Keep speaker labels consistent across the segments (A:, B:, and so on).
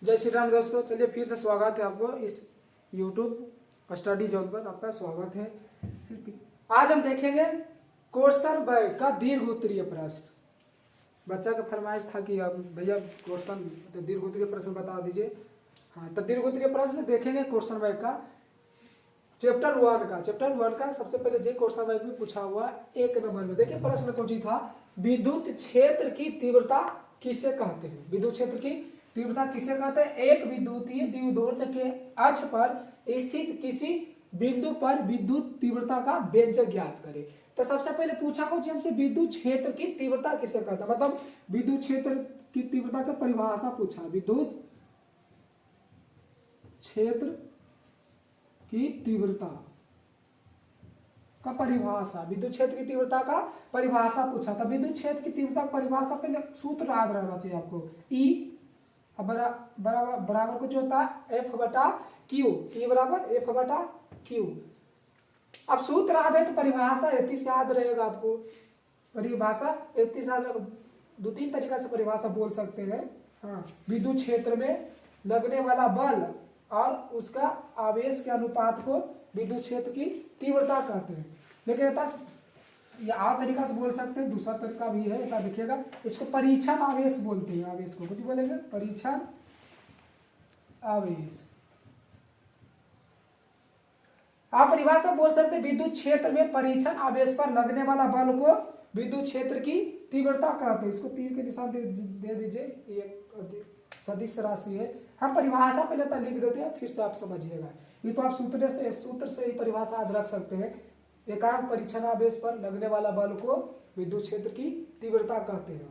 A: जय श्री राम दोस्तों। चलिए फिर से स्वागत है आपको इस YouTube स्टडी जोन पर आपका स्वागत है। आज हम देखेंगे क्वेश्चन बैंक का दीर्घ उत्तरीय प्रश्न। बच्चा का फरमाइश था कि अब भैया क्वेश्चन दीर्घ उत्तरीय प्रश्न बता दीजिए। हाँ, तो दीर्घ उत्तरीय प्रश्न देखेंगे क्वेश्चन बैंक का चैप्टर 1 का सबसे पहले जे क्वेश्चन बैंक में पूछा हुआ 1 नंबर में। देखिए प्रश्न कौन सी था, विद्युत क्षेत्र की तीव्रता किसे कहते हैं। विद्युत क्षेत्र की तीव्रता किसे कहते हैं। एक विद्युतीय द्विध्रुव के अक्ष पर स्थित किसी बिंदु पर विद्युत तीव्रता का व्यंजक ज्ञात करें। तो सबसे पहले पूछा कुछ हमसे विद्युत क्षेत्र की तीव्रता किसे कहता है, मतलब विद्युत क्षेत्र की तीव्रता की परिभाषा पूछा। विद्युत क्षेत्र की तीव्रता का परिभाषा, विद्युत क्षेत्र की तीव्रता का परिभाषा पूछा था। विद्युत क्षेत्र की तीव्रता का परिभाषा पहले सूत्र याद रहना चाहिए आपको। ई बराबर कुछ होता है एफ बटा क्यू। ई बराबर एफ बटा क्यू। अब सूत्र याद है तो परिभाषा 31 याद रहेगा आपको। परिभाषा 31 याद रहेगा। 2-3 तरीका से परिभाषा बोल सकते हैं। हाँ, विद्युत क्षेत्र में लगने वाला बल और उसका आवेश के अनुपात को विद्युत क्षेत्र की तीव्रता कहते हैं। लेकिन ये आप तरीका से बोल सकते हैं, दूसरा तरीका भी है, ऐसा देखिएगा। इसको परीक्षण आवेश बोलते हैं। आवेश को कुछ बोलेंगे, परीक्षण आवेश। आप परिभाषा बोल सकते हैं विद्युत क्षेत्र में परीक्षण आवेश पर लगने वाला बल को विद्युत क्षेत्र की तीव्रता कहते हैं। इसको तीर के निशान दे दीजिए, एक सदिश राशि है। हम परिभाषा पहले तो लिख देते हैं, फिर से आप समझिएगा। ये तो आप सूत्र से ही परिभाषा याद रख सकते हैं। एकांक परीक्षण आवेश पर लगने वाला बल को विद्युत क्षेत्र की तीव्रता कहते हैं।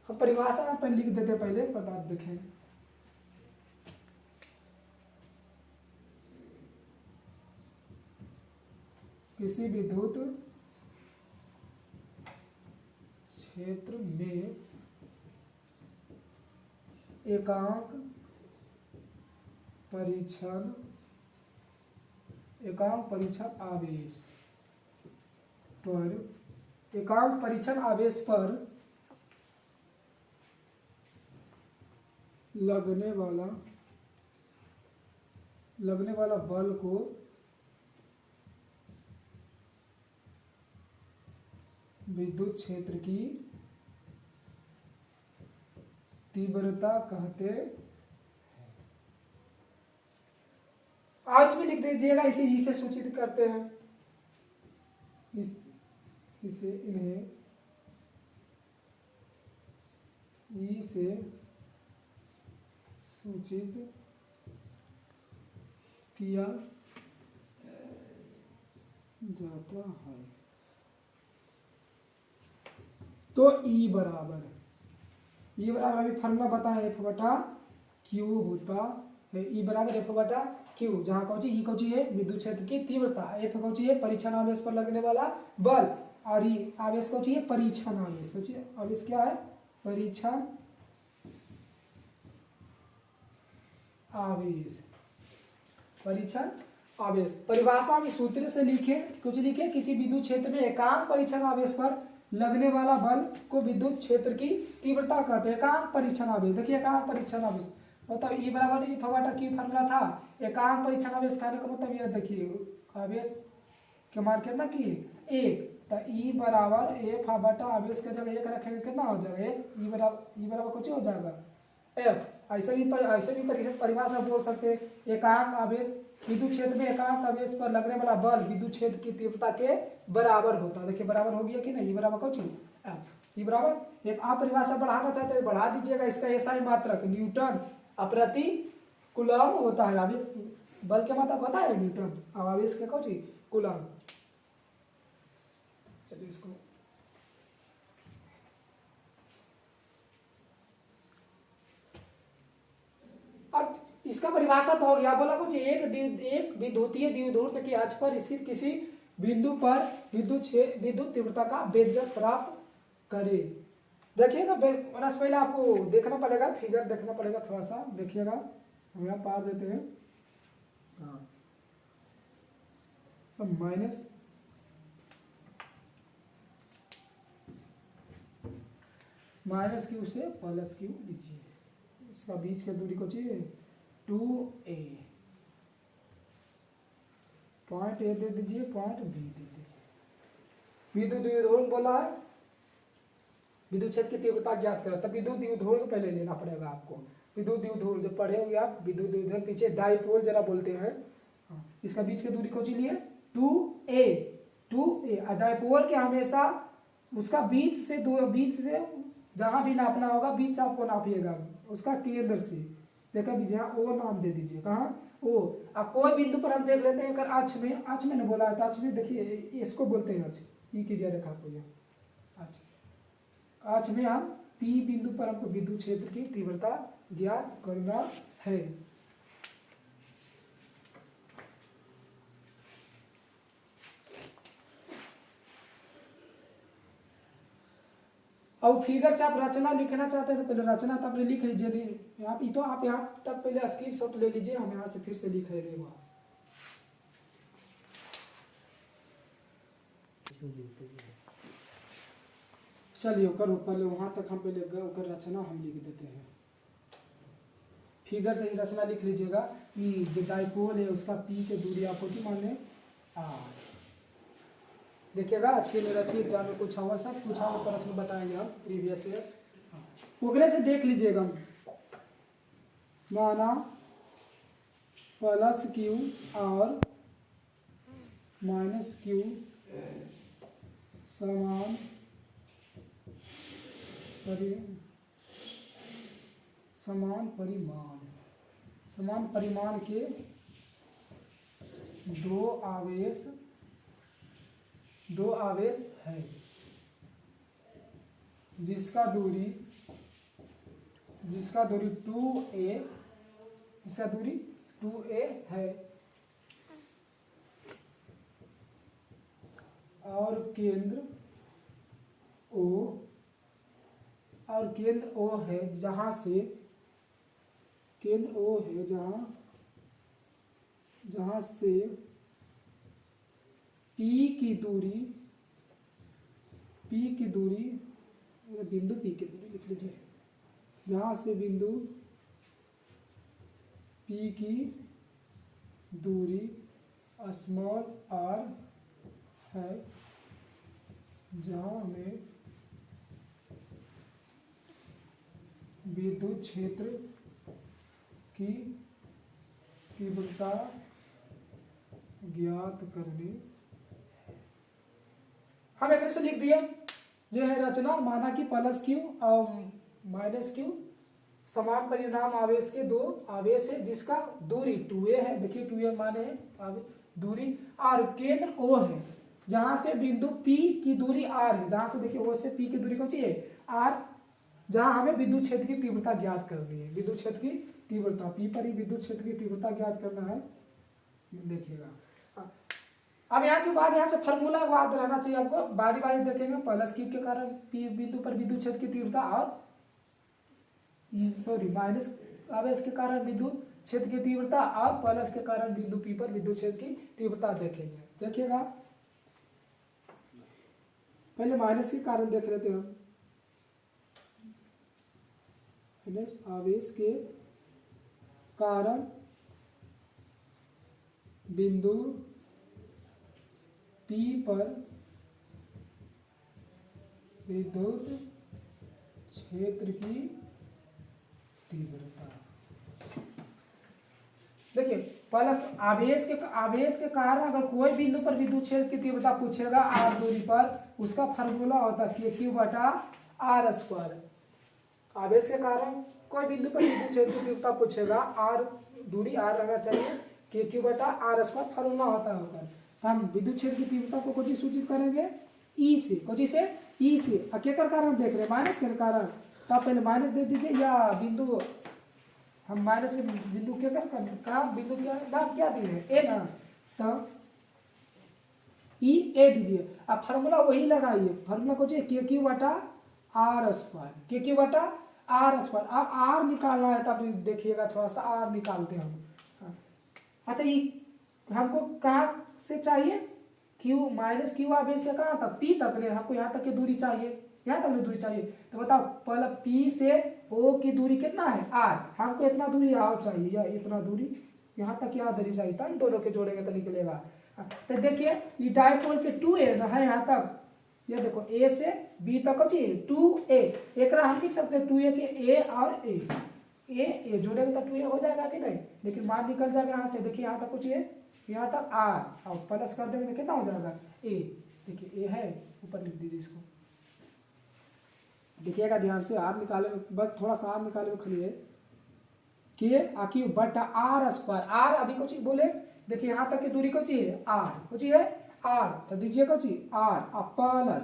A: हम परिभाषा पर लिख देते हैं पहले, पर बात देखें। किसी विद्युत क्षेत्र में एकांक परीक्षण आवेश पर लगने वाला बल को विद्युत क्षेत्र की तीव्रता कहते हैं। आज भी लिख दीजिएगा, इसे ई से सूचित करते हैं। इन्हें ई से सूचित किया जाता है। तो ई बराबर अभी फॉर्मूला बताएं, एफ बटा क्यू होता है। ई बराबर एफ बटा क्यू, जहाँ कौची ई कौची है विद्युत क्षेत्र की तीव्रता, एफ कौची है परीक्षण आवेश पर लगने वाला बल, और ई आवेश कौची है परीक्षण आवेश। सोचिए आवेश क्या है, परीक्षण आवेश। परिभाषा में सूत्र से लिखे किसी विद्युत क्षेत्र में एकांक परीक्षण आवेश पर लगने वाला बल को विद्युत क्षेत्र की तीव्रता कहते हैं। एकांक परीक्षण आवेश, देखिए एकांक परीक्षण आवेश मतलब ई बराबर एफ बटा क्यू फॉर्मूला था। एकांक परीक्षण आवेश कहने का मतलब यह देखिए आवेश के मान कितना की 1, तो ई बराबर एफ बटा आवेश के जगह 1 रखेंगे कितना हो जाएगा, ई बराबर कुछ हो जाएगा एफ। ऐसे भी परिभाषा बोल सकते हैं। एकांक आवेश विद्युत क्षेत्र में एकांक आवेश पर लगने वाला बल विद्युत क्षेत्र की तीव्रता के बराबर होता है। देखिए बराबर हो गया कि नहीं, ई बराबर कुछ एफ। ई बराबर एफ। आप परिभाषा बढ़ाना चाहते हैं बढ़ा दीजिएगा। इसका एसआई मात्रक न्यूटन प्रति कूलम होता है। आवेश बल के मात्रक होता है न्यूटन, और आवेश के कौन कूलम। चलिए इसको अब इसका परिभाषा तो हो गया। बोला कुछ एक विद्युतीय द्विध्रुव के अक्ष पर स्थित किसी बिंदु पर विद्युत तीव्रता का व्यंजक प्राप्त करे। देखिएगा पहले आपको देखना पड़ेगा, फिगर देखना पड़ेगा, थोड़ा सा देखिएगा। हम यहाँ पार देते हैं। हाँ, माइनस माइनस क्यू से प्लस क्यू लीजिए। इसका बीच की दूरी को चाहिए 2a, पॉइंट ए दे दीजिए, पॉइंट बी दे दीजिए। विद्युत द्विध्रुव बोला है, विद्युत क्षेत्र की तीव्रता ज्ञात करें, तब विद्युत द्विध्रुव पहले लेना पड़ेगा आपको। विद्युत द्विध्रुव जो पढ़े होंगे आप, विद्युत द्विध्रुव पीछे डाइपोल जरा बोलते हैं। इसका बीच की दूरी को लिए 2a, 2a। डाइपोल के हमेशा उसका बीच से जहां भी नापना होगा बीच से आपको नापिएगा, उसका केंद्र से। देखा भी यहाँ ओ नाम दे दीजिए, कहाँ ओ। अब कोई बिंदु पर हम देख लेते हैं, अगर अक्ष में ने बोला है, अक्ष में देखिए इसको बोलते हैं अक्ष, ई की दिया रखा आपको यहाँ अक्ष में हम P बिंदु पर हमको विद्युत क्षेत्र की तीव्रता ज्ञात करना है। और फिगर से आप रचना लिखना चाहते हैं तो पहले रचना तो आपने लिख लीजिए। आप यहाँ तक पहले स्क्रीनशॉट ले लीजिए, हम यहाँ से फिर से लिख रहे हैं। चलिए करो पहले वहां तक, हम पहले ओकर रचना हम लिख देते हैं। फिगर से ही रचना लिख लीजिएगा कि जो डाइपोल है उसका पी के दूरी आपको की माने आर। देखिएगा आज के निरक्षित एग्जाम में पूछा हुआ, सब पूछा हुआ प्रश्न बताएंगे हम प्रीवियस ईयर, ओकरे से देख लीजिएगा। माना प्लस क्यू और माइनस क्यू समान परिमाण के दो आवेश है, जिसका दूरी 2a है और केंद्र O है, जहां से P की दूरी बिंदु P की दूरी लिख लीजिए, जहां से बिंदु P की दूरी स्मॉल r है, जहां हमें विद्युत क्षेत्र की तीव्रता ज्ञात करनी। हम एक से लिख दिया जो है रचना। माना कि प्लस क्यू और माइनस क्यू समान परिणाम आवेश के दो आवेश है, जिसका दूरी 2a है। देखिए 2a माने है दूरी, और केंद्र O है, जहां से बिंदु P की दूरी r है, जहां से देखिए O से P की दूरी कौन सी है r, जहां हमें विद्युत क्षेत्र की तीव्रता ज्ञात करनी है। विद्युत क्षेत्र की तीव्रता P पर ही विद्युत क्षेत्र की तीव्रता ज्ञात करना है। देखिएगा अब यहाँ के बाद यहाँ से फार्मूला याद रहना चाहिए आपको, बारी बारी देखेंगे। प्लस क्यू के कारण P बिंदु पर विद्युत क्षेत्र की तीव्रता और माइनस आवेश के कारण विद्युत क्षेत्र की तीव्रता और प्लस के कारण बिंदु P पर विद्युत क्षेत्र की तीव्रता देखेंगे। देखिएगा पहले माइनस के कारण देख रहे थे हम, माइनस आवेश के कारण बिंदु P पर विद्युत क्षेत्र की तीव्रता। देखिए प्लस आवेश के कारण अगर कोई बिंदु पर विद्युत क्षेत्र की तीव्रता पूछेगा r दूरी पर, उसका फार्मूला होता है Q बटा r स्क्वायर। आवेश के कारण कोई बिंदु पर विद्युत क्षेत्र की तीव्रता पूछेगा, r दूरी r रहना चाहिए, Q बटा r स्क्वायर फार्मूला होता है। हम विद्युत क्षेत्र की तीव्रता को कुछ सूचित करेंगे E से, कुछ से E से। केकर कारण देख रहे हैं, माइनस के कारण, तो आप पहले माइनस दे दीजिए, या बिंदु हम माइनस के बिंदु के का बिंदु नाम क्या दिए हैं ए ना, तो E a दीजिए। अब फार्मूला वही लगाइए, फार्मूला को चाहिए Q बटा r स्क्वायर, Q बटा r स्क्वायर। अब r निकालना है तो आप देखिएगा थोड़ा सा r निकालते हैं हम। अच्छा ये हमको कहाँ से चाहिए, Q माइनस क्यू आवेश से कहाँ तक P तक ले, हमको यहाँ तक की दूरी चाहिए, यहाँ तक दूरी चाहिए। तो बताओ पहले पी से ओ की दूरी कितना है आर, हमको इतना दूरी और चाहिए या इतना दूरी यहाँ तक याद रही चाहिए, तब दोनों के जोड़ेंगे तो निकलेगा। तो देखिए ये डायपोल के 2a है यहाँ तक, ये देखो ए से बी तक हो चाहिए 2a, एक हम लिख सकते हैं 2a के ए और ए जोड़ेंगे तो 2a हो जाएगा कि नहीं, लेकिन मान निकल जाएगा यहाँ से। देखिए यहाँ तक कुछ यहाँ तक आर और प्लस कर देंगे कितना हो जाएगा ए। देखिए ए है, ऊपर लिख दीजिए इसको, देखिएगा ध्यान से, आर निकाले में बस थोड़ा सा आर निकाले में खाली है कि आखिर बटा आर स्क्वायर। आर अभी कुछ बोले, देखिए यहाँ तक की दूरी को चाहिए आर, कुछ है आर, तो दीजिए कुछ आर प्लस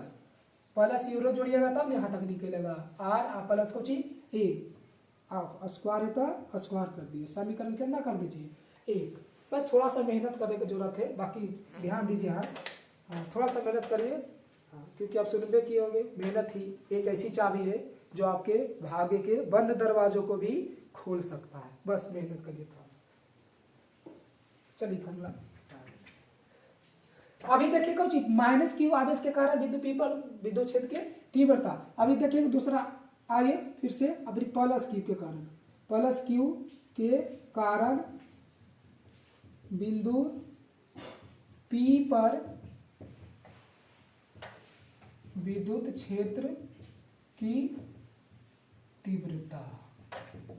A: प्लस यूरो जोड़िएगा तब यहाँ तक निकलेगा आर प्लस को चाहिए ए, स्क्वायर है तो स्क्वायर कर दिए, समीकरण कितना कर दीजिए एक। बस थोड़ा सा मेहनत करने की जरूरत है, बाकी ध्यान दीजिए हाँ, थोड़ा सा मेहनत करिए क्योंकि आप शुरू में किए होंगे। मेहनत ही एक ऐसी चाबी है जो आपके भाग्य के बंद दरवाजों को भी खोल सकता है, बस मेहनत करिए थोड़ा सा। चलिए फॉर्मूला अभी देखिए कुछ माइनस क्यू आवेश के कारण बिंदु पी पर विद्युत क्षेत्र के तीव्रता। अभी देखिए दूसरा आगे फिर से अभी प्लस क्यू के कारण, प्लस क्यू के कारण बिंदु पी पर विद्युत क्षेत्र की तीव्रता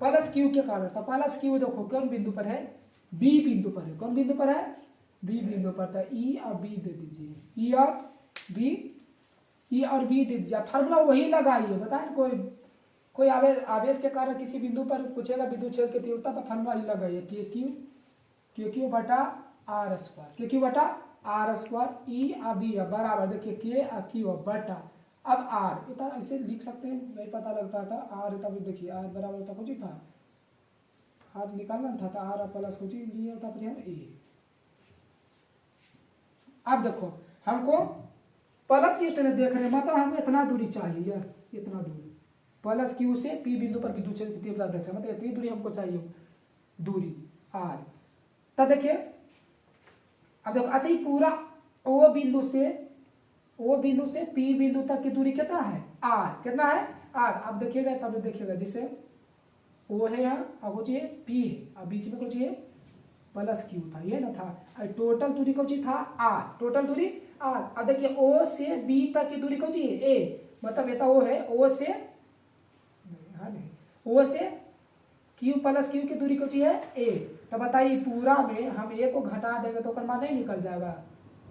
A: प्लस क्यू के कारण। तो प्लस क्यू देखो कौन बिंदु पर है, बी बिंदु पर है। कौन बिंदु पर है, बी बिंदु पर। था ई और बी दे दीजिए, ई और बी दे दीजिए। फार्मूला वही लगाइए, बताए कोई आवेश के कारण किसी बिंदु पर पूछेगा विद्युत क्षेत्र की तीव्रता, तो फार्मूला ही लगाइए के क्यू बटा आर स्क्वायर, के क्यू बटा आर स्क्वायर ई और बी बराबर देखिए के और क्यू बटा अब आर, इतना ऐसे लिख सकते हैं, नहीं पता लगता था आर, तब देखिए आर बराबर था कुछ था, आर निकालना था तो आर प्लस कुछ लिए होता फिर हम ए। अब देखो हमको प्लस क्यू से देख रहे हैं, मतलब हमको इतना दूरी चाहिए यार, इतना दूरी प्लस क्यू से पी बिंदु पर विद्युत क्षेत्र की तीव्रता देख रहे हैं, मतलब इतनी दूरी हमको चाहिए दूरी आर। तब देखिए अब देखो अच्छा ये पूरा ओ बिंदु से पी बिंदु तक की दूरी कितना है आर, कितना है आर। अब देखिएगा तब देखिएगा जिसे ओ है यहाँ, अब कुछ पी है, अब बीच में कुछ प्लस क्यू था, ये ना था, टोटल दूरी कौन सी था आर, टोटल दूरी आर। अब देखिए ओ से बी तक की दूरी कौन सी है ए, मतलब ये तो ओ है, ओ से क्यू प्लस क्यू की दूरी कौन सी है ए। तो बताइए पूरा में हम ए को घटा देंगे तो मान नहीं निकल जाएगा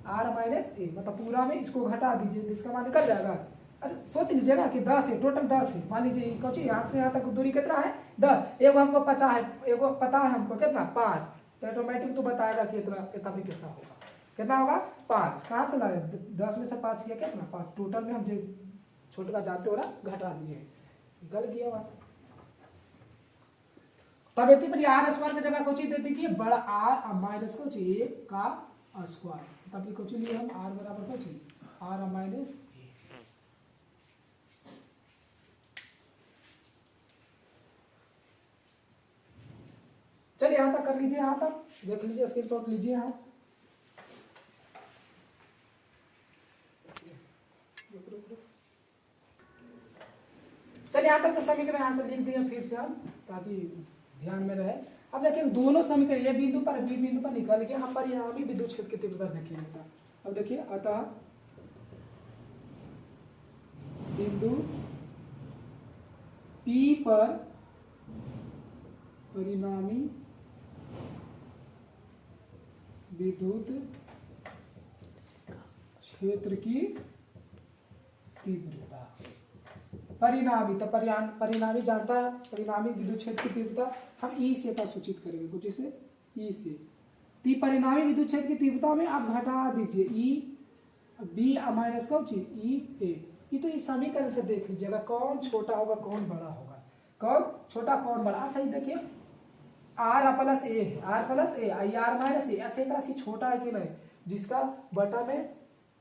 A: आर माइनस ए, मतलब पूरा में इसको घटा दीजिए इसका मान निकल जाएगा। अरे सोच लीजिए ना कि 10 है, टोटल 10 है, मान लीजिए कौन सी यहाँ से यहाँ तक दूरी कितना है 10, एगो हमको 50 है, एगो पता है हमको कितना 5, तो ऑटोमेटिक तो बताएगा कि इतना भी कितना होगा, कितना होगा 5। कहाँ से लाए 10 में से 5 किया कितना 5, टोटल में हम जो छोटा जाते हो ना घटा दिए, निकल गया बात। तब इतनी पर आर स्क्वायर की जगह कुछ दे दीजिए बड़ा आर और माइनस कुछ ए का स्क्वायर, तब कुछ लिए हम आर बराबर कुछ आर और माइनस ए। चलिए यहाँ तक कर लीजिए, यहाँ तक देख लीजिए, स्क्रीनशॉट लीजिए यहाँ। चलिए यहाँ तक तो समीकरण यहाँ से लिख दिए फिर से हम, ताकि ध्यान में रहे। अब देखिए दोनों समीकरण ये बिंदु पर बी बिंदु पर निकल गया, हम पर यहाँ भी विद्युत क्षेत्र की तीव्रता देखिए। अब देखिए अतः बिंदु P पर परिणामी विद्युत क्षेत्र की तीव्रता, परिणामी तो परिणामी जानता है, परिणामी विद्युत क्षेत्र की तीव्रता हम ई से का सूचित करेंगे, कुछ इसे ई से। तो परिणामी विद्युत क्षेत्र की तीव्रता में आप घटा दीजिए ई बी माइनस कौन सी ई ए। ये तो इस समीकरण से देख लीजिएगा कौन छोटा होगा कौन बड़ा होगा, कौन छोटा कौन बड़ा। अच्छा ये देखिए आर प्लस ए है, आर प्लस ए आई आर माइनस ए। अच्छा एक राशि छोटा है कि नहीं, जिसका बटा में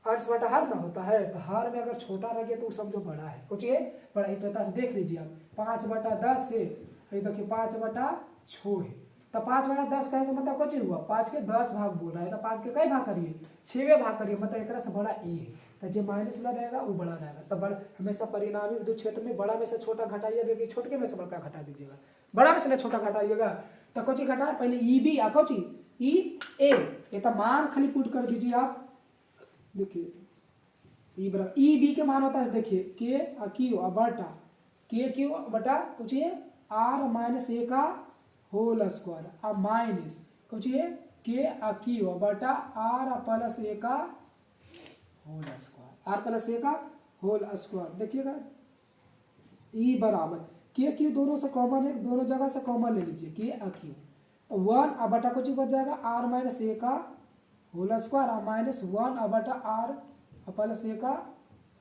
A: अंश बटा हर ना होता है, तो हर में अगर छोटा रह गया तो समझो बड़ा है, कुछ ये बड़ा ही पता से देख लीजिए आप 5/10 है, देखिए 5/6 है, तो 5/10 का मतलब कुछ हुआ 5 के 10 भाग बोल रहा है, तो 5 के कई भाग करिए 6वें भाग करिए, मतलब एक से बड़ा ए है। जो माइनस वाला रहेगा वो बड़ा रहेगा। तो बड़ा हमेशा परिणामी विद्युत क्षेत्र में बड़ा में से छोटा घटाइएगा कि छोटे में से बड़ा घटा दीजिएगा, बड़ा में से छोटा घटाइएगा। तो कोची घटा पहले ई बी आ कोची ई ए, ये तो मान खाली पुट कर दीजिए आप। देखिए ई बराबर ई बी के मान होता है, देखिए के क्यू बटा के क्यू बटा कुछ आर माइनस ए का होल स्क्वायर अब माइनस कुछ के क्यू बटा आर प्लस ए का whole square, are plus A का होल स्क्वायर। देखिएगा ई बराबर के क्यू दोनों से कॉमन है, दोनों जगह से कॉमन ले लीजिए के क्यू, तो 1 अब बटा कुछ बच जाएगा आर माइनस ए का होल स्क्वायर और माइनस 1 अब बटा आर प्लस ए का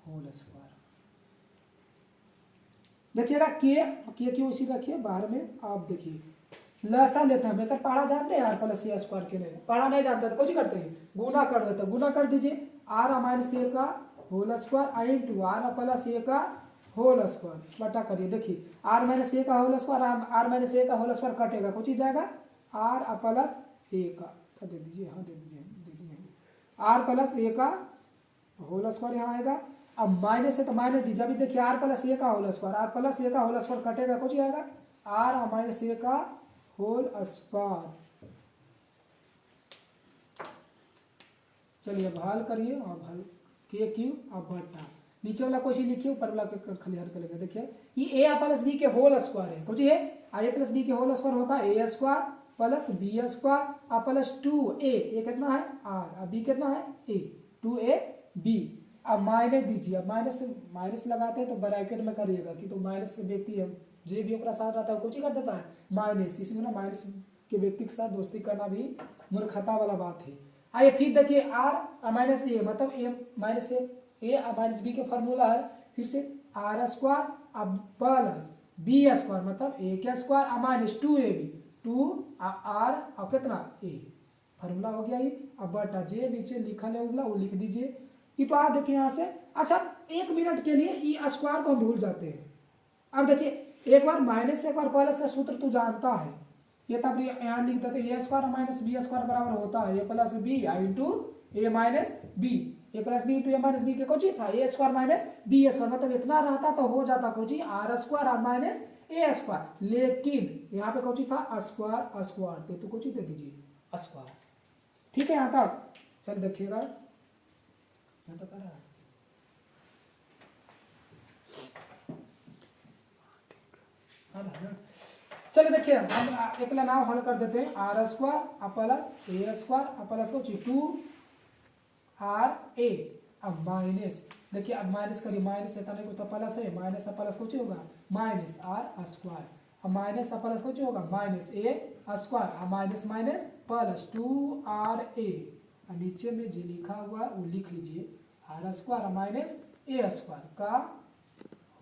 A: होल स्क्वायर। देखिएगा के क्यू इसी रखिए बाहर में। आप देखिए लसा लेते हैं, बेकर पढ़ा जानते हैं आर प्लस ए स्क्वायर के लिए, पढ़ा नहीं जानते तो कुछ करते हैं गुना कर देते हैं, गुना कर दीजिए आर माइनस ए का whole square into R plus A का होल स्क्वायर बटा करिए। देखिए आर माइनस ए का whole square, are minus A का होल स्क्वायर कटेगा, कुछ ही जाएगा आर प्लस ए का, दे दीजिए हाँ दे दीजिए आर प्लस ए का होल स्क्वायर यहाँ आएगा। अब माइनस है तो माइनस दीजिए, अभी देखिए आर प्लस ए का whole square, are plus A का होल स्क्वायर कटेगा, कुछ ही आएगा आर माइनस ए का होल स्क्वायर। चलिए अब हल करिए, अब हल के क्यू अब बटा नीचे वाला क्वेश्चन लिखिए, ऊपर वाला खाली हल करेंगे। देखिए ये ए प्लस बी के होल स्क्वायर है, कुछ ये ए प्लस बी के होल स्क्वायर होता है A square plus B square plus 2a कितना है आर, अब बी कितना है ए 2ab। अब माइनस दीजिए, अब माइनस लगाते हैं तो ब्रैकेट में करिएगा कि तो माइनस के व्यक्ति है जे भी अपना साथ रहता है कुछ ही कर देता है माइनस, इसमें ना माइनस के व्यक्ति के साथ दोस्ती करना भी मूर्खता वाला बात है। आइए फिर देखिए आर माइनस ए मतलब ए माइनस ए माइनस बी के फॉर्मूला है, फिर से आर स्क्वायर अब प्लस बी स्क्वायर मतलब ए के स्क्वायर माइनस 2ab 2 आर और कितना ए, फॉर्मूला हो गया ये। अब बटा जे नीचे लिखा है वो लिख दीजिए। ये तो आप देखिए यहाँ से, अच्छा 1 मिनट के लिए ये स्क्वायर को हम भूल जाते हैं। अब देखिए एक बार माइनस से एक बार प्लस का सूत्र तो जानता है, ये तब यहाँ लिख देते ए स्क्वायर माइनस बी स्क्वायर बराबर होता है ए प्लस बी इंटू ए माइनस बी, ए प्लस बी इंटू ए माइनस बी के कुछ था ए स्क्वायर माइनस बी स्क्वायर, मतलब इतना रहता तो हो जाता कुछ आर स्क्वायर और माइनस ए स्क्वायर, लेकिन यहाँ पे कुछ था स्क्वायर स्क्वायर तो कुछ दे दीजिए स्क्वायर। ठीक है यहाँ तक, चल देखिएगा यहाँ तक आ रहा है। चलिए देखिए हम एक नाम हल कर देते हैं R square plus A square plus कुछ 2 RA अब माइनस, देखिए अब माइनस करिए, माइनस रहता नहीं तो प्लस है, माइनस प्लस कुछ होगा माइनस आर स्क्वायर, अब माइनस प्लस कुछ होगा minus A square minus minus plus 2RA, नीचे में जो लिखा हुआ वो लिख लीजिए R square minus A square का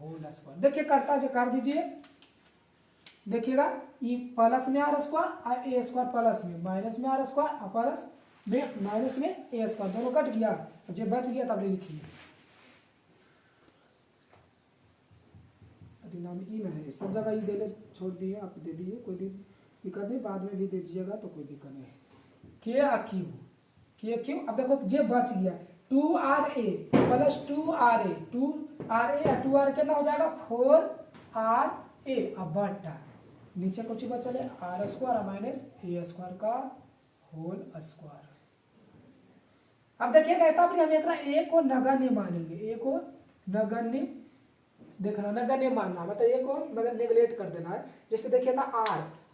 A: होल स्क्वायर। देखिए करता जो कर दीजिए, देखिएगा ये प्लस में आर स्क्वायर और ए स्क्वायर प्लस में, माइनस में आर स्क्वायर और प्लस में माइनस में ए स्क्वायर, दोनों कट गया, जो बच गया तब लिखिए परिणाम ई में है, सब जगह ई दे ले छोड़ दिए, आप दे दिए कोई दिक्कत नहीं, बाद में भी दे दीजिएगा तो कोई दिक्कत नहीं। के क्यू अब देखो जे बच गया 2RA plus 2RA 2RA 2R कितना हो जाएगा 4RA अब बटा नीचे कुछ बचा है R square minus A square का होल स्क्वायर। अब देखिए कहता हम ए को नगण्य मानेंगे, ए को नगण्य देखना, नगण्य मानना मतलब ए को नेगलेक्ट कर देना है। जैसे देखिए था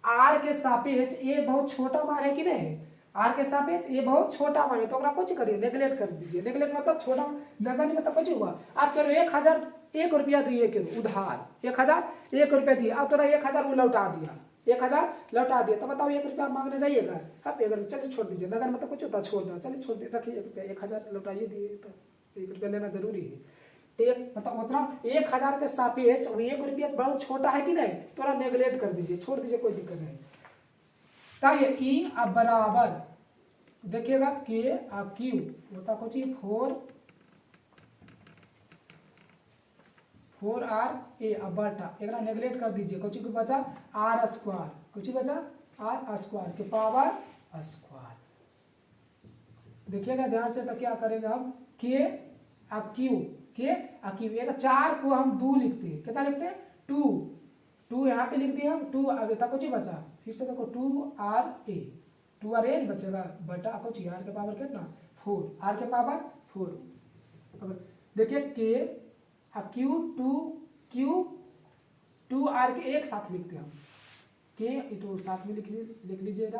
A: आर के सापेक्ष ए बहुत छोटा मान है कि नहीं, आर के सापेक्ष ये बहुत छोटा मान है तो कुछ करिए नेगलेक्ट कर दीजिए, नेगलेक्ट मतलब छोटा, नगण्य मतलब कुछ हुआ। आप कह रहे हो 1001 रुपया दिए के उधार 1001 रुपया दिए, अब थोड़ा 1000 वो लौटा दिया, 1000 लौटा दिया तो बताओ 1 रुपया मांगने जाइएगा आप, चलिए छोड़ दीजिए, नगण्य मतलब कुछ होता छोड़ दो, चलिए छोड़ दीजिए, रखिए 1 रुपया 1000 लौटाइए दिए तो 1 रुपया लेना जरूरी है, एक मतलब उतना 1000 के सापेक्ष 1 रुपया बहुत छोटा है कि नहीं, थोड़ा नेगलेक्ट कर दीजिए, छोड़ दीजिए, कोई दिक्कत नहीं। ई अब बराबर देखिएगा के क्यू होता कुछ 4RA अब बटा एक नेगलेक्ट कर दीजिए, कुछ बचा आर स्क्वायर, कुछ बचा आर स्क्वायर के पावर स्क्वायर। देखिएगा ध्यान से तो क्या करेंगे हम के क्यू के क्यू, ये 4 को हम 2 लिखते हैं, कितना लिखते हैं 2 यहाँ पे लिख दिए हम 2, अब इतना कुछ ही बचा, फिर से देखो 2RA बचेगा बटा कुछ आर के पावर कितना 4, आर के पावर 4। अब देखिए के क्यू आर के एक साथ लिखते हैं हम, के तो साथ में लिख लीजिएगा,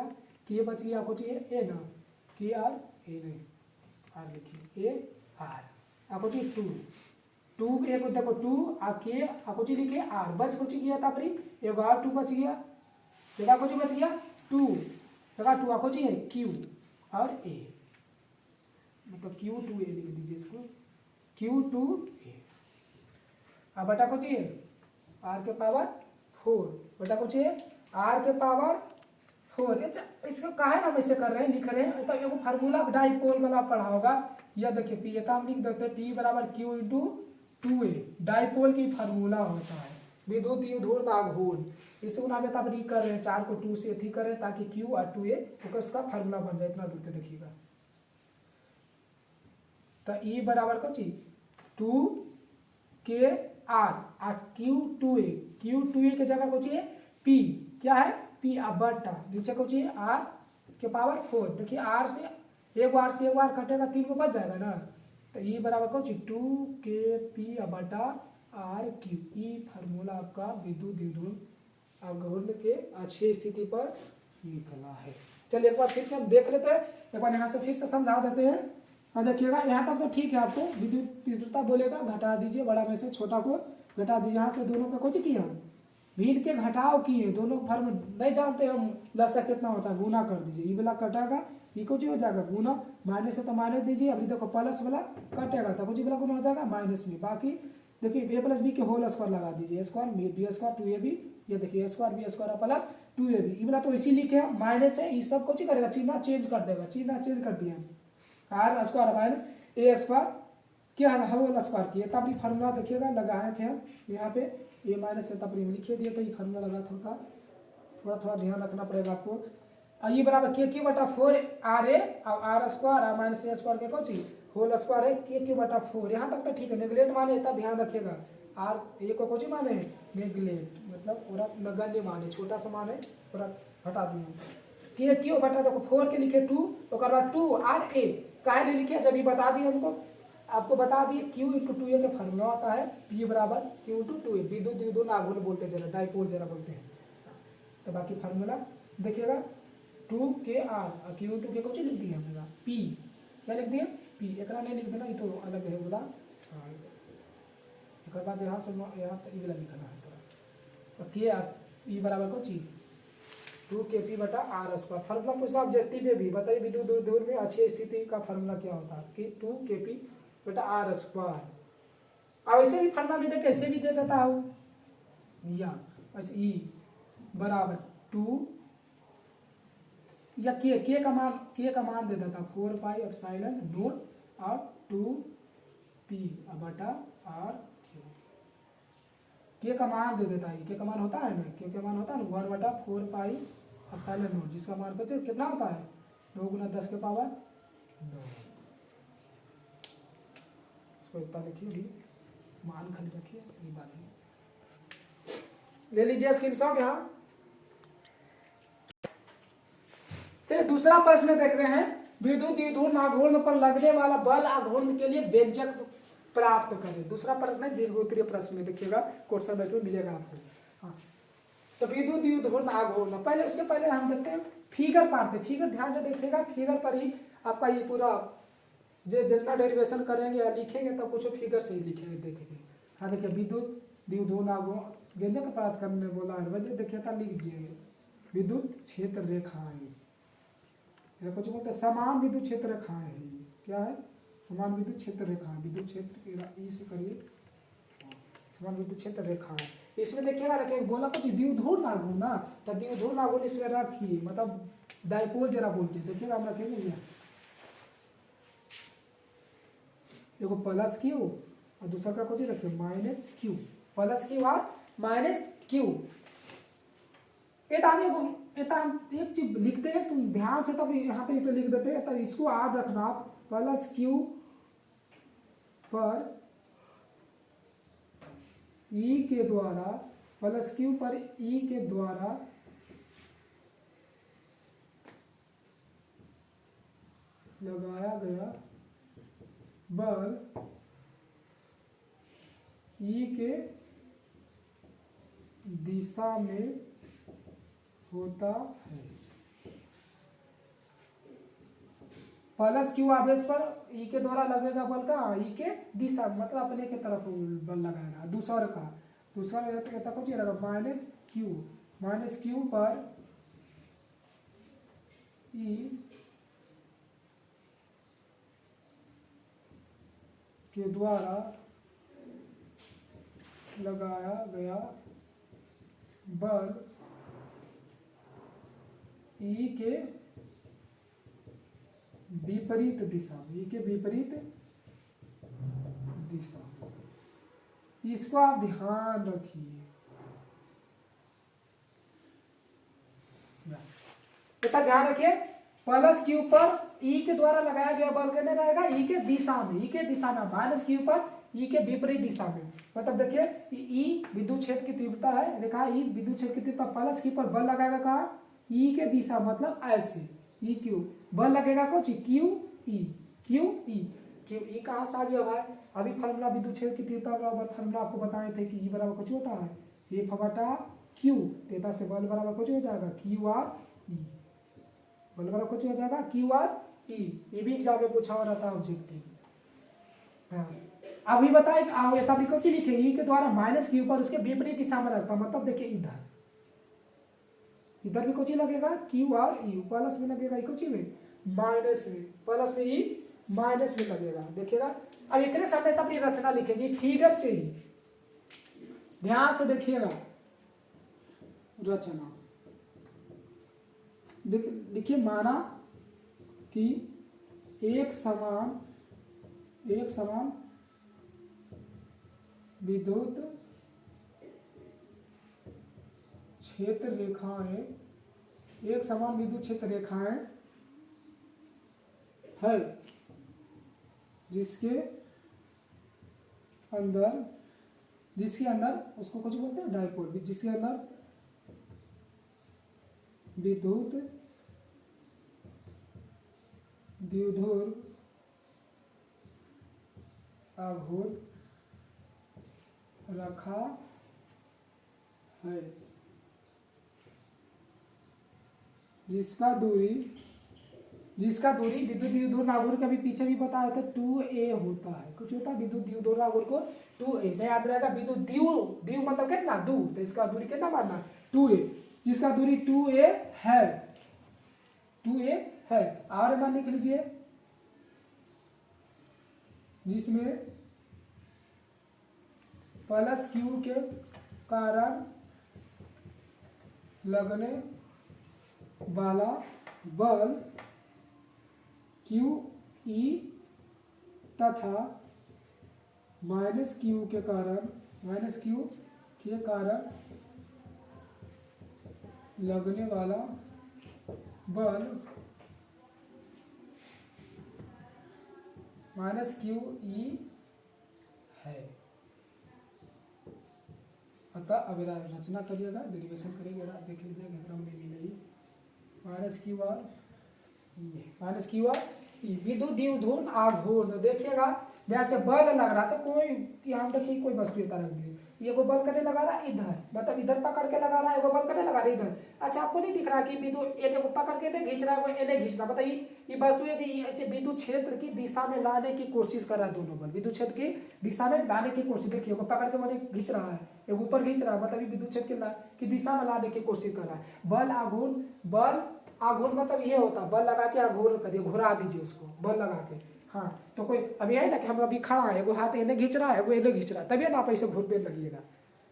A: के बच गया कुछ ए ना, के आर ए नहीं आर लिखिए, ए आर आपको 2 एक देखो 2 के आपको लिखे आर बच कुछ गया था परी एगो और 2 बच गया, जगह कुछ बच गया 2 जगह 2 आपको है क्यू और ए, मतलब Q2A लिख दीजिए इसको, Q2A। अब बटा कुछ है आर के पावर 4 बटा कुछ है आर के पावर 4। इसको कहा है ना हम ऐसे कर रहे हैं लिख रहे हैं, तो एगो फार्मूला डाइपोल वाला पढ़ा होगा, यह देखिए पी हम लिख देते हैं P बराबर Q इंटू 2A, डाइपोल की फार्मूला होता है विद्युत द्विध्रुव आघूर्ण, इसको ना बेटा री कर रहे हैं 4 को 2 से अथी करें ताकि Q और 2A तो उसका फार्मूला बन जाए, इतना दूर से देखिएगा। तो E बराबर को चीज 2KR और Q2A के जगह को चाहिए P, क्या है P बटा नीचे को चाहिए R के पावर 4, देखिए R से एक बार कटेगा 3 को बच जाएगा ना, तो E बराबर को चाहिए 2KP बटा RQ। ई फार्मूला आपका विद्युत द्विध्रुव आघूर्ण के अच्छी स्थिति पर निकला है। चलिए एक बार फिर से हम देख लेते हैं, एक बार यहाँ से फिर से समझा देते हैं। और देखिएगा यहाँ तक तो ठीक है, आपको विद्युत तीव्रता बोलेगा घटा दीजिए, बड़ा में से छोटा को घटा दीजिए, यहाँ से दोनों का कुछ किया भीड़ के घटाव किए, दोनों फर्म नहीं जानते हम लसा कितना होता है, गुना कर दीजिए, ई वाला कटेगा ई कुछ हो जाएगा गुना, माइनस से तो माइनस दीजिए, अभी देखो प्लस वाला कटेगा तो कुछ वाला गुना हो जाएगा माइनस में, बाकी देखिए a प्लस बी के होल स्क्वायर लगा दीजिए, स्क्वायर बी स्क्वायर 2ab, ये देखिए square B square plus 2ab, ई वाला तो इसी लिखे माइनस है, ये सब कुछ करेगा चिन्ह चेंज कर देगा, चिन्ह चेंज कर दिया R square minus A square क्या होल स्क्वायर किया, तब ये फार्मूला देखिएगा लगाए थे हम यहाँ पे ए माइनस से तब लिखे दिए, तो ये फार्मूला लगा था, थोड़ा ध्यान रखना पड़ेगा आपको। ये बराबर के बटा 4 आर ए और आर स्क्वायर और माइनस ए स्क्वायर के कौन होल स्क्वायर है के बटा 4, यहाँ तक तो ठीक है, नेग्लेक्ट माने इतना ध्यान रखिएगा, आर ए को कौन माने नेग्लेक्ट मतलब पूरा नगण्य माने, छोटा सा माने पूरा हटा दिए, के क्यों बटा देखो 4 के लिखे 2 और बाद 2 आर ए काहे लिखे, जब ये बता दिए हमको, आपको बता दिए Q इंटू 2A का फार्मूला आता है P बराबर Q इंटू 2A, विद्युत द्विध्रुव आघूर्ण बोलते हैं जरा, डाइपोल जरा बोलते हैं, तो बाकी फार्मूला देखिएगा 2KR और Q इंटू के कुछ लिख दिया हमने P, क्या लिख दिया P, एक नहीं लिख देना, ये तो अलग है बोला, एक बाद यहाँ से यहाँ तक वाला लिखना है पूरा, और के ई बराबर को चीज 2KP बटा आर स्क्वायर, फार्मूला पूछना ऑब्जेक्टिव में भी बताइए विद्युत द्विध्रुव में अच्छी स्थिति का फार्मूला क्या होता है कि 2KP बटा आर स्क्वायर, अब ऐसे भी फार्मूला भी कैसे भी दे देता हूँ, या ई बराबर 2 या के का मान दे देता 4 पाई एप्सिलॉन नॉट और 2P बटा आर क्यू, के का मान दे देता है, के का मान होता है ना, के का मान होता है ना 1 बटा 4 पाई एप्सिलॉन नॉट, जिसका मान कहते कितना होता है 2 गुना 10 के पावर 2, इसको इतना लिखिए, मान खाली रखिए, ये बात है, ले लीजिए स्क्रीनशॉट यहाँ। चलिए दूसरा प्रश्न देखते हैं, विद्युत द्विध्रुव आघूर्ण पर लगने वाला बल आघूर्ण के लिए व्यंजक प्राप्त करें, दूसरा प्रश्न है दीर्घोत्तरीय प्रश्न में, देखिएगा क्वेश्चन बैठो मिलेगा आपको। हाँ तो विद्युत द्विध्रुव आघूर्ण, पहले उसके पहले हम देखते हैं फिगर पार्ट, फिगर ध्यान से देखिएगा, फिगर पर ही आपका ये पूरा जो जितना डेरिवेशन करेंगे या लिखेंगे तो कुछ फिगर से ही लिखेंगे, देखेंगे। हाँ देखिए विद्युत द्विध्रुव आघूर्ण व्यंजक प्राप्त करने बोला है, देखिए था लिख दिए विद्युत क्षेत्र रेखाएं, कुछ बोलते हैं समान विद्युत क्षेत्र रेखाएं है, क्या है समान विद्युत क्षेत्र रेखाएं, विद्युत क्षेत्र से करिए समान विद्युत क्षेत्र रेखाएं, इसमें देखिएगा रखेंगे बोला कुछ द्विध्रुव आघूर्ण ना, तो द्विध्रुव आघूर्ण इसमें रखिए, मतलब डाइपोल जरा बोलते हैं, देखिएगा हम रखेंगे ये देखो प्लस क्यू और दूसरा का कुछ रखिए माइनस क्यू, प्लस क्यू और माइनस क्यू, एक चीज लिखते हैं तुम ध्यान से, तब यहाँ पे तो लिख देते हैं, तो इसको याद रखना आप प्लस क्यू पर ई के द्वारा प्लस क्यू पर ई के द्वारा लगाया गया बल ई के दिशा में होता है। प्लस क्यू आवेश पर ई के द्वारा लगेगा बल का ई के दिशा मतलब अपने के तरफ बल लगाएगा। दूसरा कहता कुछ माइनस क्यू पर ई के द्वारा लगाया गया बल ई के विपरीत दिशा में, ई के विपरीत दिशा, इसको आप ध्यान रखिए। इतना ध्यान रखिए, प्लस क्यू पर ई के द्वारा लगाया गया बल कितने रहेगा ई के दिशा में, ई के दिशा में, माइनस क्यू पर ई के विपरीत दिशा में। मतलब देखिए ई विद्युत क्षेत्र की तीव्रता है, देखा ई विद्युत क्षेत्र की तीव्रता, प्लस क्यू पर बल लगाएगा कहा ई के दिशा मतलब ऐसे ई क्यू, बल लगेगा कुछ क्यू ई कहाँ से आ गया भाई, अभी फॉर्मूला विद्युत क्षेत्र की तीव्रता बराबर फॉर्मूला आपको बताए थे कि ई बराबर कुछ होता है एफ बटा क्यू, तेता से बल बराबर कुछ हो जाएगा क्यू आर ई, बल बराबर कुछ हो जाएगा क्यू आर ई, ये भी एग्जाम में पूछा हो रहा था ऑब्जेक्टिव। हाँ अभी बताए तब कुछ लिखे ई के द्वारा माइनस क्यू पर उसके विपरीत दिशा में लगता, मतलब देखिए इधर भी कुछ ही लगेगा क्यू आर ई, प्लस में लगेगा कुछ ही में माइनस में, प्लस में ई माइनस में लगेगा। देखिएगा अब एक सामने अपनी रचना लिखेगी फिगर से ही, ध्यान से देखिएगा रचना देखिए, माना कि एक समान विद्युत क्षेत्र रेखाएं, एक समान विद्युत क्षेत्र रेखाएं है जिसके अंदर उसको कुछ बोलते हैं डाइपोल, जिसके अंदर विद्युत द्विध्रुव आघूर्ण रखा है, जिसका दूरी विद्युत द्विध्रुव आघूर्ण का भी पीछे भी बताया था 2a होता है, कुछ होता है विद्युत द्विध्रुव आघूर्ण को 2a, नहीं याद रहेगा विद्युत द्विव मतलब कितना दूर, तो इसका दूरी कितना मानना 2a, जिसका दूरी 2a है और मान लिख लीजिए, जिसमें प्लस क्यू के कारण लगने वाला बल क्यू ई तथा माइनस क्यू के कारण लगने वाला बल माइनस क्यू ई है। अतः अब रचना करिएगा, डेरिवेशन करिएगा, देख लीजिएगा मिलेगी माइनस क्यू आर विद्युत द्विध्रुव आघूर्ण। देखिएगा जैसे बल लग रहा है, कोई यहाँ देखिए कोई वस्तु इधर रख दी, ये को बल करने लगा रहा है इधर, मतलब इधर पकड़ के लगा रहा है, वो बल करने लगा रहा है इधर। अच्छा आपको नहीं दिख रहा कि विद्युत एक को पकड़ के खींच रहा है, वो एने खींच रहा, बताइए ये वस्तु ऐसे विद्युत क्षेत्र की दिशा में लाने की कोशिश कर रहा है, दोनों बल विद्युत क्षेत्र की दिशा में लाने की कोशिश। देखिए वो पकड़ के मैंने खींच रहा है, एक ऊपर खींच रहा है, मतलब विद्युत क्षेत्र की दिशा में लाने की कोशिश कर रहा है। बल आघूर्ण मतलब ये होता है बल लगा के आघूर्ण करिए, घुरा दीजिए उसको बल लगा के। हाँ तो कोई अभी है ना कि हम अभी खड़ा है, वो हाथ इन्हें खींच रहा है, वो इन्हें खींच रहा है, तभी ना आप ऐसे घूरने लगिएगा।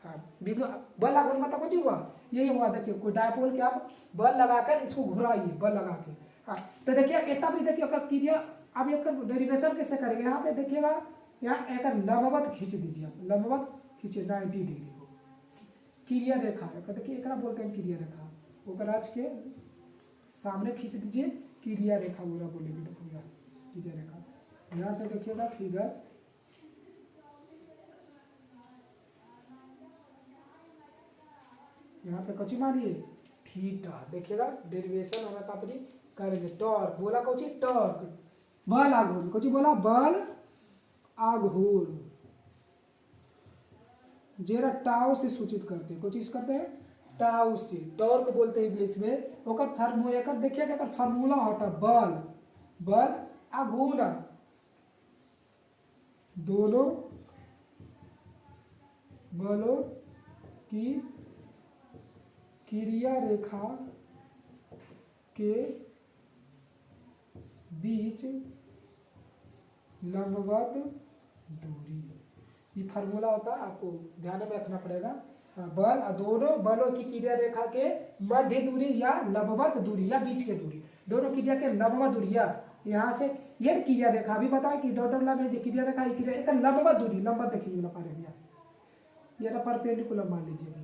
A: हाँ बल आघूर्ण मतलब कुछ हुआ, यही हुआ। देखिए कोई डायपोल के आप बल लगाकर इसको घुराइए बल लगा के। हाँ तो देखिए इतना भी देखिए कीजिए, आप एक डेरिवेशन कैसे करेंगे, यहाँ पे देखिएगा, यहाँ एक लंबवत खींच दीजिए, आप लंबवत खींचिए 90 डिग्री को, क्रिया रेखा देखिए एक बोलते हैं क्रिया रेखा, वो आज के सामने खींच दीजिए, क्रिया रेखा पूरा बोलेगी, क्रिया रेखा। ध्यान से देखिएगा फिगर यहाँ पे कौची मानिए थीटा। देखिएगा डेरिवेशन हमें अपनी करेंगे। टॉर्क बोला कौची टॉर्क, बल आघूर्ण, कौची बोला बल आघूर्ण, जेरा टाउ से सूचित करते हैं। कोई चीज करते हैं टाउ से, टॉर्क बोलते हैं इंग्लिश में। ओकर फार्मूला एकर देखिए एकर फार्मूला होता है बल, बल आघूर्ण, दोनों बलों की क्रिया रेखा के बीच लंबवत दूरी। ये फार्मूला होता है, आपको ध्यान में रखना पड़ेगा। बल दोनों बलों की क्रिया रेखा के मध्य दूरी या लंबवत दूरी या बीच के दूरी, दोनों क्रिया के लंबवत दूरी या यहाँ से ये क्रिया रेखा भी बताया कि डॉट वाला में जो क्रिया रेखा एक लंबवत दूरी, लंबवत देखिए ना पारे भैया ये ना परपेंडिकुलर मान लीजिए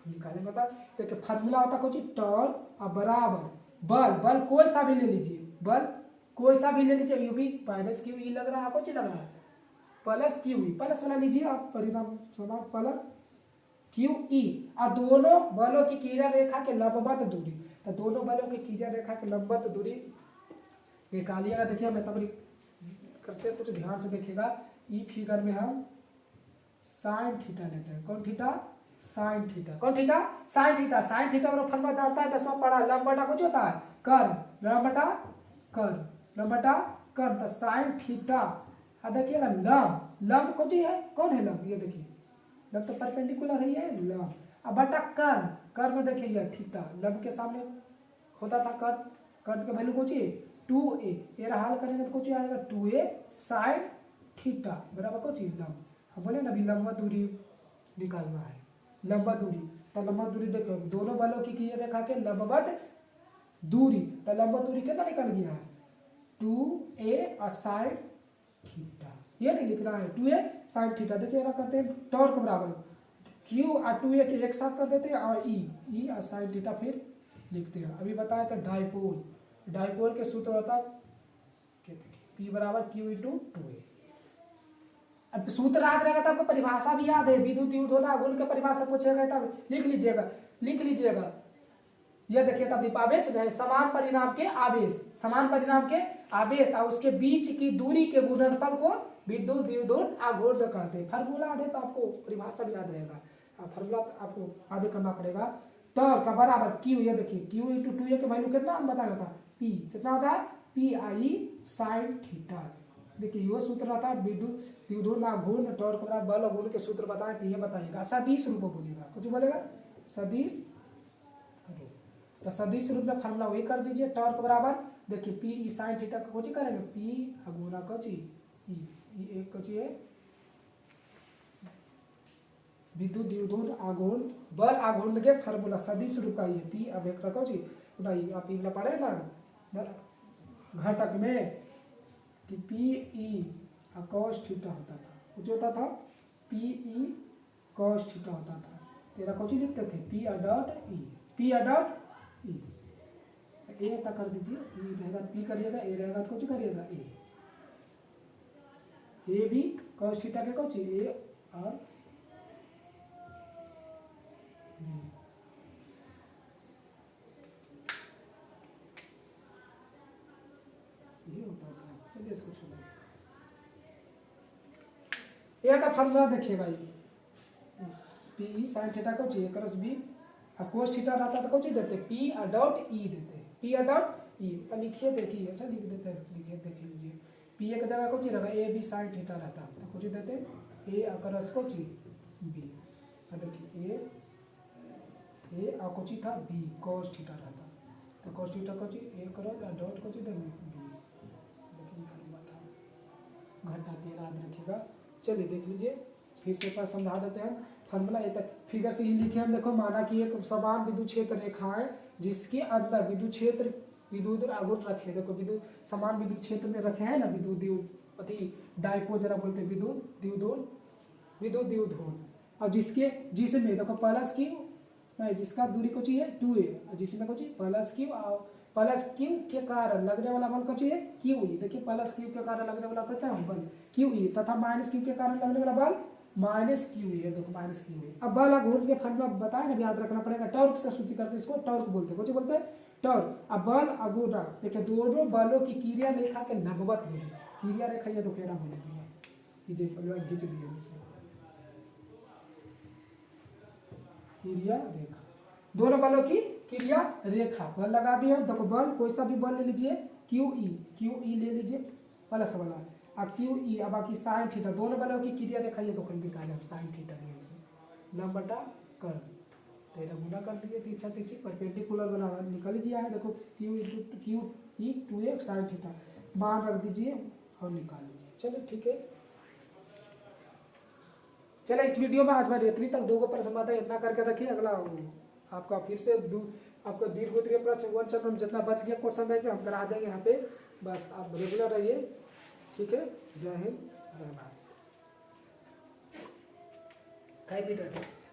A: निकाले बता। देखिए फार्मूला होता कुछ टॉर्क और बराबर बल, बल कोई सा भी ले लीजिए, बल कोई सा भी ले लीजिए, यू भी माइनस क्यू ई लग रहा है, आपको लग रहा है प्लस क्यू ई, प्लस वाला लीजिए आप परिणाम समान प्लस क्यू ई, और दोनों बलों की क्रिया रेखा के लंबवत दूरी। तो दोनों बलों की क्रिया रेखा के लंबवत दूरी निकालिएगा। देखिए मैं तब करते कुछ ध्यान से देखिएगा। ई फिगर में हम साइन थीटा लेते हैं। कौन थीटा साइन थीटा, कौन theta sine theta. Sine theta का फॉर्मूला जानता है 10वां पढ़ा, लंब बटा कुछ होता है कर्व, लंब बटा कर्व, लंब बटा कर्व। तो साइन थीटा देखिएगा लंब, लंब कुछ ही है, कौन है लंब ये देखिए, लंब तो परपेंडिकुलर है ये लंब। अब बटा कर्व, कर्व में देखिए ये थीटा, लंब के सामने होता था कर्व, कर्व का वैल्यू कुछ 2a, ये हल करेंगे तो कुछ आएगा 2a साइन थीटा बराबर कुछ लंब। हम बोले ना अभी लंबा दूरी निकालना है, लंबा दूरी। तो लंबा दूरी देखो दोनों बलों की क्रिया रेखा के लंबवत दूरी, तो लंबा दूरी कितना निकल गया है 2a और साइन थीटा, ये नहीं लिख रहा है 2a साइन थीटा। देखिए ना करते हैं टॉर्क बराबर q और 2a के एक साथ कर देते हैं और e और साइन थीटा फिर लिखते हैं। अभी बताया था डाइपोल, डाइपोल के सूत्र होता है p बराबर q इंटू 2a। अब सूत्र याद रहेगा तो आपको परिभाषा भी याद है, विद्युत युद्धोना गुण का परिभाषा पूछेगा तब लिख लीजिएगा, लिख लीजिएगा। यह देखिए तब आवेश है समान परिणाम के आवेश, समान परिणाम के आवेश और उसके बीच की दूरी के गुणनफल को विद्युत द्विध्रुव आघूर्ण कहते हैं। फार्मूला याद है तो आपको परिभाषा भी याद रहेगा, फार्मूला आपको आगे करना पड़ेगा। टॉर्क का बराबर क्यू, ये देखिए क्यू इंटू 2a के वैल्यू कितना हम बताया था p, कितना होता है p i साइन थीटा। देखिए यह सूत्र रहता है विद्युत द्विध्रुव आघूर्ण टॉर्क बराबर बल और गुण के सूत्र बताए तो ये बताइएगा। सदिश रूप बोलिएगा, कुछ बोलेगा सदिश रूप, तो सदिश रूप में फार्मूला वही कर दीजिए। टॉर्क बराबर देखिए पी ई साइन थीटा का कुछ करेंगे पी गुना कुछ ई एक कुछ है विद्युत द्विध्रुव आघूर्ण बल आघूर्ण के फार्मूला सदिश रूप का ये पी। अब एक रखो जी आप इतना पढ़े ना घटक में कि पी ई कॉस थीटा होता था, कुछ होता था पी ई कॉस थीटा होता था। तेरा कुछ लिखते थे P dot E, P dot E, A तक कर दीजिए, ई रहेगा पी करिएगा, ए रहेगा तो कुछ करिएगा ए भी कॉस थीटा के कुछ ए और ये होता था। चलिए इसको सुनिए, ए का फार्मूला देखिएगा ये पी ई साइन थीटा को चाहिए क्रॉस बी और कोस थीटा रहता तो कुछ देते पी डॉट ई देते, पी डॉट ई तो लिखिए देखिए, अच्छा लिख देते हैं, लिखिए देख लीजिए पी ए की जगह कुछ रहेगा ए बी साइन थीटा रहता तो कुछ देते ए और क्रॉस को बी, देखिए ए और कुछ था बी कोस थीटा रहता तो कोस थीटा को ए क्रॉस और डॉट को देंगे बी। घंटा के याद रखिएगा। चलिए देख लीजिए फिर से पर समझा देते हैं फार्मूला। ये तक फिगर से ही लिखे हम, देखो माना कि एक समान विद्युत क्षेत्र रेखा है जिसके अंदर विद्युत क्षेत्र विद्युत आघूर्ण रखे, देखो विद्युत समान विद्युत क्षेत्र में रखे हैं ना विद्युत डाइपोल जरा बोलते हैं विद्युत द्विध्रुव और जिसके जिसमें देखो प्लस क्यू नहीं जिसका दूरी को चाहिए 2a जिसमें को चाहिए प्लस क्यू के कारण लगने वाला बल को चाहिए क्यू ई। देखिए प्लस क्यू के कारण लगने वाला कहते हैं बल क्यू ई तथा माइनस क्यू के कारण लगने वाला बल माइनस क्यू ई है, देखो माइनस क्यू ई। अब बल घूर्णन के फॉर्मूला बताए ना, याद रखना पड़ेगा। टॉर्क से सूची करते हैं इसको, टॉर्क बोलते हैं, कुछ बोलते हैं टॉर्क। अब बल अगुणा, देखिए दोनों बलों की क्रिया रेखा के लंबवत है, क्रिया रेखा ये दोखेरा होने दी है, ये देखो खींच दी है क्रिया रेखा, दोनों बलों की क्रिया रेखा बल लगा दिए। देखो बल कोई सा भी बल ले लीजिए, क्यू ई ले लीजिए प्लस वाला, अब क्यू ई, अब बाकी साइन थीटा, दोनों बलों की क्रिया रेखा ये दोनों निकाले हम, साइन थीटा लंब बटा कर्ल, तेरह गुना कर दिए, तीछा तीछी परपेंडिकुलर बना निकल गया है। देखो Q E 2x sine theta मान रख दीजिए और निकाल लीजिए। चलो ठीक है, चलो इस वीडियो में आज मैं इतनी तक 2 प्रश्न आता है, इतना करके रखिए। अगला आपका फिर से आपका दीर्घ प्रश्न 1 चैप्टर में जितना बच गया क्वेश्चन बैंक हम करा देंगे यहाँ पे, बस आप रेगुलर रहिए, ठीक है। जय हिंद, जय भारत, हैप्पी बर्थडे।